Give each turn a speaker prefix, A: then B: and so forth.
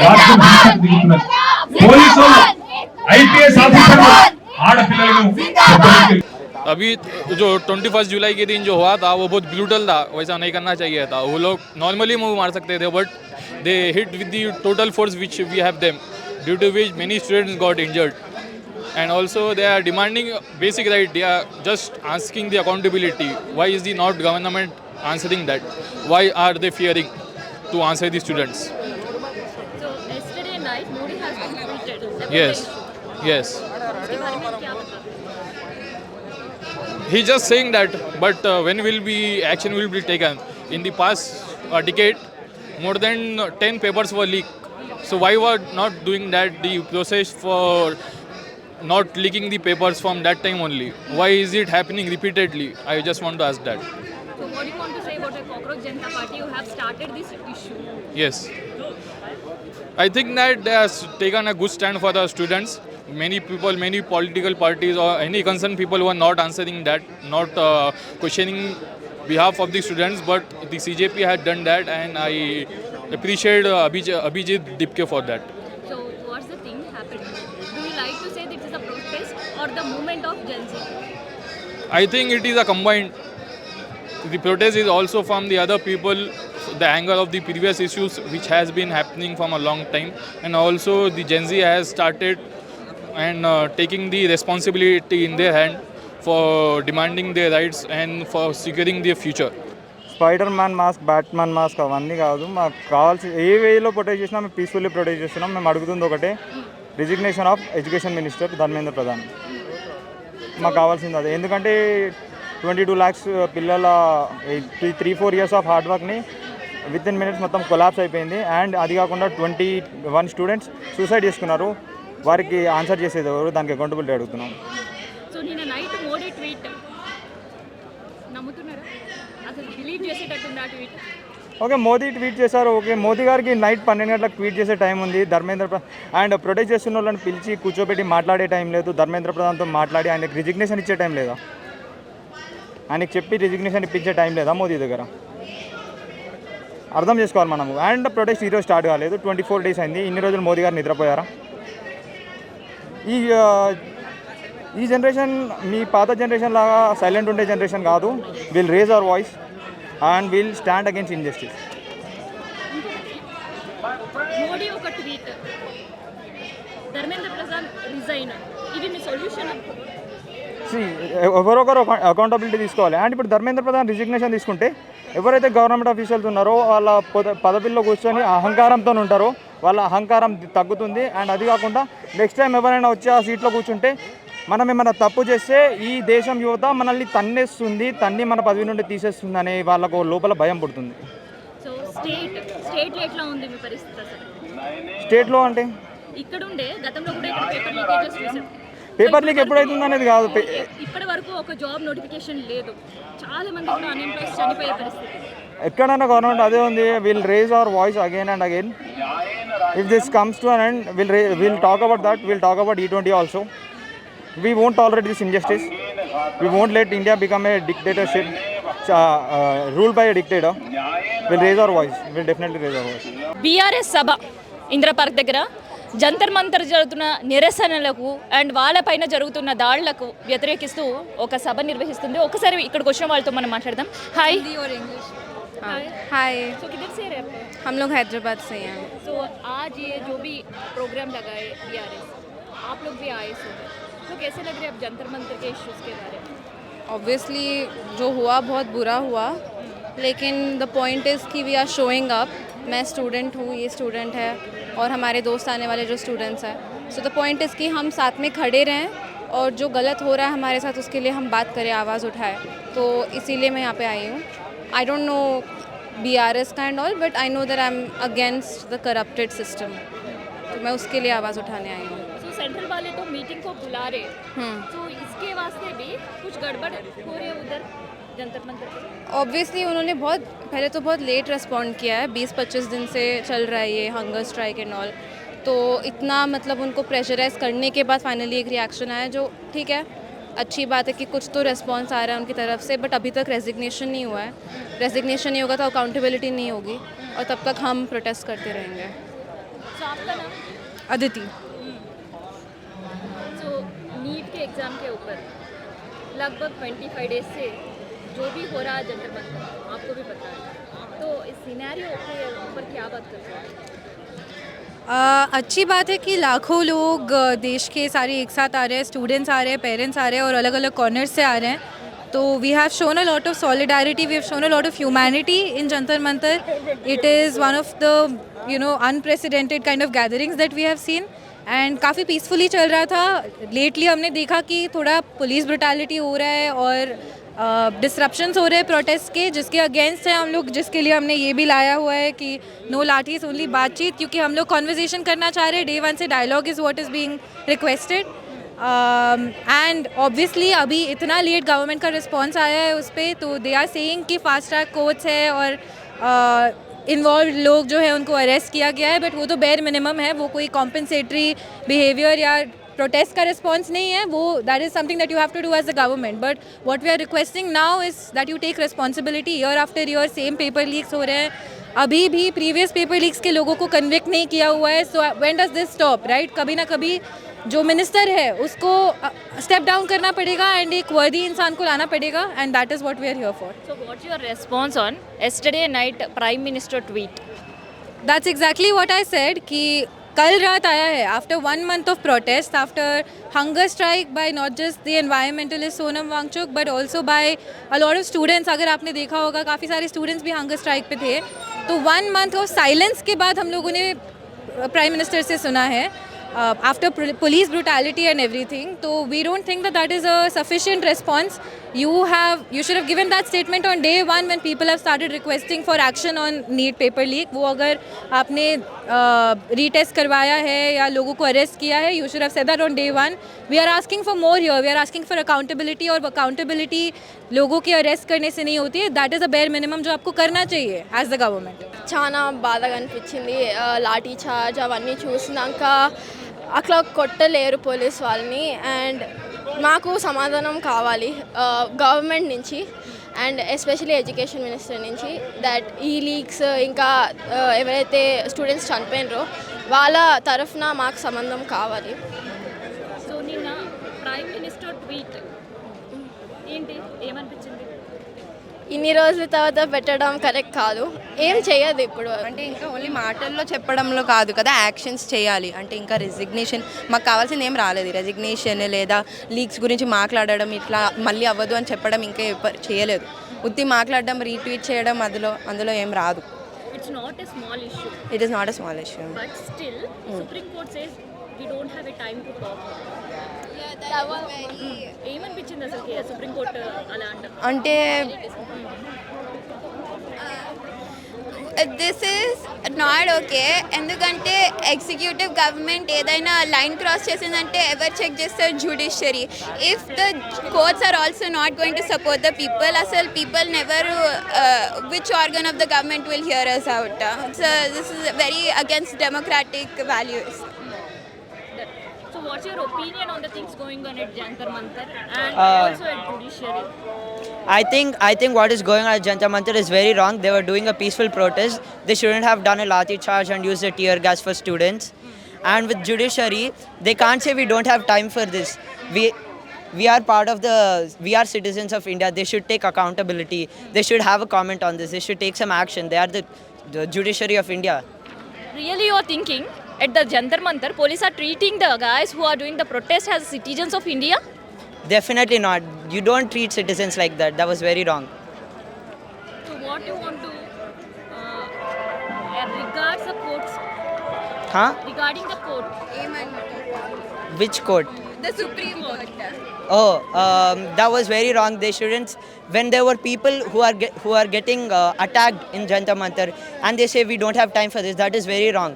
A: రాజ్యం హింసకు దిగుతున్నది. Police IPS ఆఫీసర్లు ఆడపిల్లలను
B: अभी जो 21 जुलाई के दिन जो हुआ था वो बहुत ब्रूटल था, वैसा नहीं करना चाहिए था. वो लोग नॉर्मली मूव मार सकते थे but they hit with the total force which we have them, due to which many students got injured. And also they are demanding basic right. They are just asking the accountability. Why is the not government answering that? Why are they fearing to answer the students?
C: So yesterday night Modi has been tweeted.
B: Yes, yes. He just saying that, but when will be action will be taken? In the past decade, more than 10 papers were leaked. So why were not doing that? The process for not leaking the papers from that time only. Why is it happening repeatedly? I just want to ask that.
C: So what do you want to say about the Cockroach Janata Party? You have started this issue.
B: Yes. I think that they have taken a good stand for the students. Many people, many political parties or any concerned people who are not answering that, not questioning behalf of the students, but the CJP had done that and I appreciate Abhijit Dipke for that.
C: So what's the thing happened? Do you like to say this is a protest or the movement of Gen Z?
B: I think it is a combined. The protest is also from the other people, the anger of the previous issues which has been happening from a long time, and also the Gen Z has started and taking the responsibility in their hand for demanding their rights and for securing their future.
D: Spider man mask, Batman mask అవన్నీ కాదు. మాకు కావాల్సి ఏ వేలో protect చేసినా మేము peacefully protect చేస్తున్నాం. మేము అడుగుతుంది ఒకటే, resignation of education minister Dharmendra Pradhan. మాకు కావాల్సింది అదే. ఎందుకంటే 22 lakhs పిల్లల 3-4 years ఆఫ్ హార్డ్ వర్క్ని విత్ ఇన్ మినిట్స్ మొత్తం కొలాప్స్ అయిపోయింది. అండ్ అది కాకుండా 21 స్టూడెంట్స్ సూసైడ్ చేసుకున్నారు. వారికి ఆన్సర్ చేసేది ఎవరు? దానికి అకౌంటబిలిటీ అడుగుతున్నాం.
C: సో నిన్న నైట్ మోడీ ట్వీట్ నమ్ముతున్నారా? అసలు బిలీవ్ చేసేటట్టుందా ట్వీట్?
D: ఓకే, మోదీ ట్వీట్ చేశారు. ఓకే, మోదీ గారికి నైట్ 12 గంటలకు ట్వీట్ చేసే టైం ఉంది. అండ్ ప్రొటెక్ట్ చేస్తున్న వాళ్ళని పిలిచి కూర్చోబెట్టి మాట్లాడే టైం లేదు. ధర్మేంద్ర ప్రధాన్తో మాట్లాడి ఆయనకి రిజిగ్నేషన్ ఇచ్చే టైం లేదా? ఆయనకి చెప్పి రిజిగ్నేషన్ ఇప్పించే టైం లేదా మోదీ దగ్గర? అర్థం చేసుకోవాలి మనము. అండ్ ప్రొటెస్ట్ ఈరోజు స్టార్ట్ కాలేదు, 24 days అయింది. ఇన్ని రోజులు మోదీ గారు నిద్రపోయారా? ఈ జనరేషన్ మీ పాత జనరేషన్ లాగా సైలెంట్ ఉండే జనరేషన్ కాదు. Will raise our voice and will stand against injustice.
C: Modi ఒక ట్వీట్, ధర్మేంద్ర ప్రధాన్ రిజైన్, ఇది మీ సొల్యూషన్?
D: ఎవరొకరు అకౌంటబిలిటీ తీసుకోవాలి. అండ్ ఇప్పుడు ధర్మేంద్ర ప్రధాన్ రిజిగ్నేషన్ తీసుకుంటే ఎవరైతే గవర్నమెంట్ ఆఫీసర్స్ ఉన్నారో వాళ్ళ పదవిలో కూర్చొని అహంకారంతో ఉంటారో వాళ్ళ అహంకారం తగ్గుతుంది. అండ్ అది కాకుండా నెక్స్ట్ టైం ఎవరైనా వచ్చి ఆ సీట్లో కూర్చుంటే మనం ఏమైనా తప్పు చేస్తే ఈ దేశం యువత మనల్ని తన్నేస్తుంది, తన్ని మన పదవి నుండి తీసేస్తుంది అనే వాళ్ళకు లోపల భయం పుడుతుంది.
C: సో స్టేట్లో ఎట్లా ఉంది మీ పరిస్థితి అసలు?
D: స్టేట్లో అంటే
C: ఇక్కడ ఉండే గతంలో కూడా ఇక్కడ పేపర్ లీకేజెస్ చూసాం.
D: పేపర్ లీక్ ఎప్పుడైతుంది అనేది కాదు.
C: ఇప్పటి వరకు ఒక జాబ్ నోటిఫికేషన్ లేదు. చాలా మంది కూడా అన్ఎంప్లాయ్స్ చనిపోయే పరిస్థితి.
D: ఎక్కడైనా గవర్నమెంట్ అదే ఉంది. Will raise our voice again and again. If this comes to an end will talk about that. Will talk about E20 also. We won't tolerate this injustice. We won't let India become a dictatorship ruled by a dictator. We'll raise our voice. We'll definitely raise our voice.
C: BRS Sabha Indira park దగ్గర జంతర్ మంతర్ జరుగుతున్న నిరసనలకు and వాళ్ళపైన జరుగుతున్న దాడులకు వ్యతిరేకిస్తూ ఒక సభ నిర్వహిస్తుంది. ఒకసారి ఇక్కడికి వచ్చిన వాళ్ళతో మనం మాట్లాడదాం. హాయ్.
E: हाय,
C: సో किधर से रहे आप?
E: हम लोग हैदराबाद से हैं.
C: तो आज ये जो भी प्रोग्राम लगा है बीआरएस, आप लोग भी आए सुबह, तो कैसे लग रहे हैं अब जंतर मंतर के इश्यूज के बारे में?
E: ऑब्वियसली जो हुआ बहुत बुरा हुआ, लेकिन द पॉइंट इज़ कि वी आर शोइंग अप. मैं स्टूडेंट हूँ, ये स्टूडेंट है और हमारे दोस्त आने वाले जो स्टूडेंट्स हैं. सो द पॉइंट इज़ कि हम साथ में खड़े रहें और जो गलत हो रहा है हमारे साथ उसके लिए हम बात करें, आवाज़ उठाएं. तो इसीलिए मैं यहाँ पे आई हूँ. I don't know BRS का and all, but I know that I'm against the corrupted system. तो मैं उसके लिए आवाज़ उठाने आई हूँ.
C: तो सेंट्रल वाले तो मीटिंग को बुला रहे, तो इसके वास्ते भी कुछ गड़बड़ हो रही है उधर जंतर मंतर पे?
E: ऑब्वियसली उन्होंने पहले तो बहुत लेट रेस्पॉन्ड किया है. 20-25 दिन से चल रहा है ये हंगर स्ट्राइक एंड ऑल. तो इतना मतलब उनको प्रेशराइज करने के बाद फाइनली एक रिएक्शन आया, जो ठीक है, अच्छी बात है कि कुछ तो रिस्पॉन्स आ रहा है उनकी तरफ से. बट अभी तक रेजिग्नेशन नहीं हुआ है. रेजिग्नेशन नहीं होगा तो अकाउंटेबिलिटी नहीं होगी और तब तक हम प्रोटेस्ट करते रहेंगे.
C: So आपका नाम?
E: अदिति।
C: सो नीट के एग्ज़ाम के ऊपर लगभग 25 डेज से जो भी हो रहा है जंतर मंतर आपको भी पता है, तो इस सिनेरियो के ऊपर क्या बात कर सकते हैं?
E: अच्छी बात है कि लाखों लोग देश के सारे एक साथ आ रहे हैं, स्टूडेंट्स आ रहे हैं, पेरेंट्स आ रहे हैं और अलग अलग कॉर्नर से आ रहे हैं. तो we have shown a lot of solidarity, we have shown a lot of humanity in Jantar Mantar. It is one of the unprecedented kind of gatherings that we have seen and काफ़ी पीसफुली चल रहा था. Lately हमने देखा कि थोड़ा police brutality हो रहा है और डिसरप्शंस हो रहे हैं प्रोटेस्ट के, जिसके अगेंस्ट है हम लोग, जिसके लिए हमने ये भी लाया हुआ है कि नो लाठीज ओनली बातचीत, क्योंकि हम लोग कॉन्वर्जेशन करना चाह रहे हैं. डे वन से dialogue is what is being requested and obviously अभी इतना लेट गवर्नमेंट का रिस्पॉन्स आया है उस पर, तो दे आर सेइंग कि फास्ट ट्रैक कोर्ट्स है और इन्वॉल्व लोग जो है उनको अरेस्ट किया गया है, बट वो तो बेयर मिनिमम है, वो कोई कॉम्पनसेटरी बिहेवियर या प्रोटेस्ट का रिस्पॉन्स नहीं है. वो that is something that you have to do as the government, but what we are requesting now is that you take responsibility. Year after year same paper leaks हो रहे हैं, अभी भी प्रीवियस पेपर लीक्स के लोगों को convict नहीं किया हुआ है. So when does this stop, right? कभी ना कभी जो मिनिस्टर है उसको स्टेप डाउन करना पड़ेगा एंड एक वर्दी इंसान को लाना पड़ेगा, and that is what we are here for.
C: So what's your response on yesterday night Prime Minister tweet?
E: That's exactly what I said कि कल रात आया है, after 1 month of protest, after hunger strike by not just the environmentalist Sonam Wangchuk but also by a lot of students. अगर आपने देखा होगा काफ़ी सारे students भी hunger strike पे थे. तो 1 month of silence के बाद हम लोगों ने प्राइम मिनिस्टर से सुना है after police brutality and everything. So we don't think that that is a sufficient response. You should have given that statement on day one when people have started requesting for action on NEET paper leak. वो अगर आपने retest करवाया है या लोगों को arrest किया है, you should have said that on day one. We are asking for more here. We are asking for accountability, और accountability लोगों के arrest करने से नहीं होती है. That is a bare minimum जो आपको करना चाहिए as the government.
F: చాలా బాధగా అనిపించింది. లాఠీ చార్జ్ అవన్నీ చూసినాక అట్లా కొట్టలేరు పోలీస్ వాళ్ళని, అండ్ మాకు సమాధానం కావాలి గవర్నమెంట్ నుంచి అండ్ ఎస్పెషల్లీ ఎడ్యుకేషన్ మినిస్టర్ నుంచి, దట్ ఈ లీక్స్ ఇంకా ఎవరైతే స్టూడెంట్స్ చనిపోయినారో వాళ్ళ తరఫున మాకు సంబంధం కావాలి.
C: సో నిన్న ప్రైమ్ మినిస్టర్ ట్వీట్ ఏంటి, ఏమనిపించింది?
F: ఇన్ని రోజుల తర్వాత పెట్టడం కరెక్ట్ కాదు, ఏం చేయదు ఇప్పుడు.
G: అంటే ఇంకా ఓన్లీ మాటల్లో చెప్పడంలో కాదు కదా, యాక్షన్స్ చేయాలి. అంటే ఇంకా రెసిగ్నేషన్ మాకు కావాల్సింది ఏం రాలేదు. రెసిగ్నేషన్ లేదా లీక్స్ గురించి మాట్లాడడం ఇట్లా మళ్ళీ అవ్వదు అని చెప్పడం ఇంకా చేయలేదు. ఉత్తి మాట్లాడడం, రీట్వీట్ చేయడం అందులో ఏం రాదు.
C: It's not a small issue.
G: It is not a small issue.
C: But still supreme court says we don't have a time to talk. ఏమనిపించింది అసలు సుప్రీం కోర్ట్ అలా
G: అంటే
H: దిస్ ఈజ్ నాట్ ఓకే. ఎందుకంటే ఎగ్జిక్యూటివ్ గవర్నమెంట్ ఏదైనా line cross చేసిందంటే ఎవరు check చేస్తారు? Judiciary. If the courts are also not going to support the people, అసలు people never which organ of the government will hear us out. So this is very against democratic values.
C: So what's your opinion on the things going on at Jantar Mantar and also at judiciary?
I: I think what is going on at Jantar Mantar is very wrong. They were doing a peaceful protest. They shouldn't have done a lathi charge and used a tear gas for students. And with judiciary, they can't say we don't have time for this. We are citizens of India. They should take accountability. They should have a comment on this. They should take some action. They are the judiciary of India.
C: Really, you're thinking at the Jantar Mantar, police are treating the guys who are doing the protest as citizens of India?
I: Definitely not. You don't treat citizens like that. That was very wrong.
C: So what you want to regards the courts?
I: Huh?
C: Regarding the court?
I: Which court?
H: The Supreme Court.
I: Oh, that was very wrong. They shouldn't. When there were people who are getting attacked in Jantar Mantar and they say we don't have time for this, that is very wrong.